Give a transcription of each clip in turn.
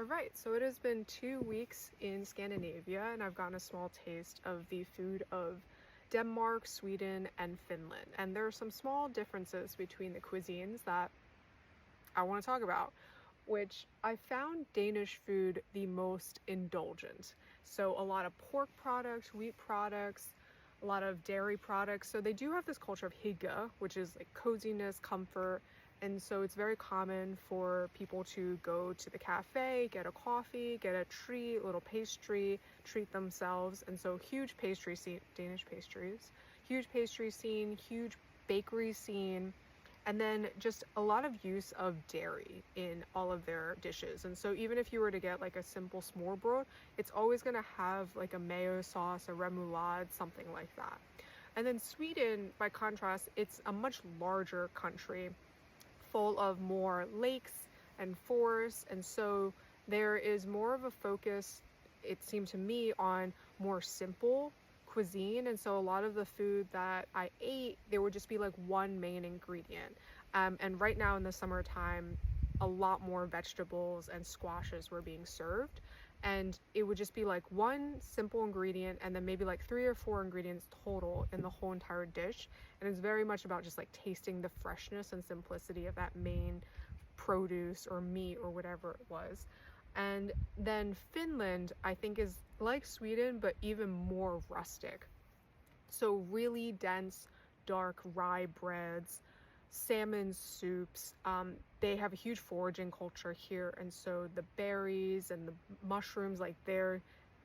All right, so it has been 2 weeks in Scandinavia, and I've gotten a small taste of the food of Denmark, Sweden, and Finland. And there are some small differences between the cuisines that I want to talk about, which I found Danish food the most indulgent. So a lot of pork products, wheat products, a lot of dairy products. So they do have this culture of hygge, which is like coziness, comfort. And so it's very common for people to go to the cafe, get a coffee, get a treat, a little pastry, treat themselves. And so huge pastry scene, Danish pastries, huge pastry scene, huge bakery scene, and then just a lot of use of dairy in all of their dishes. And so even if you were to get like a simple smørrebrød, it's always going to have like a mayo sauce, a remoulade, something like that. And then Sweden, by contrast, it's a much larger country full of more lakes and forests. And so there is more of a focus, it seemed to me, on more simple cuisine. And so a lot of the food that I ate, there would just be like one main ingredient. And right now in the summertime, a lot more vegetables and squashes were being served. And it would just be like one simple ingredient and then maybe like 3 or 4 ingredients total in the whole entire dish. And it's very much about just like tasting the freshness and simplicity of that main produce or meat or whatever it was. And then Finland, I think, is like Sweden, but even more rustic. So really dense, dark rye breads, salmon soups. They have a huge foraging culture here. And so the berries and the mushrooms, like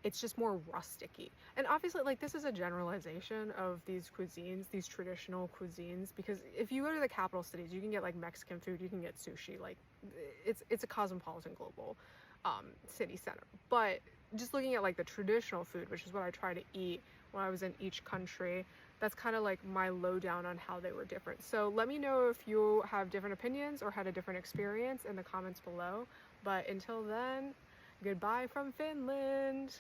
it's just more rusticy. And obviously, like, this is a generalization of these cuisines, these traditional cuisines, because if you go to the capital cities, you can get like Mexican food, you can get sushi, like it's a cosmopolitan global city center. But just looking at like the traditional food, which is what I try to eat when I was in each country, that's kind of like my lowdown on how they were different. So let me know if you have different opinions or had a different experience in the comments below. But until then, goodbye from Finland.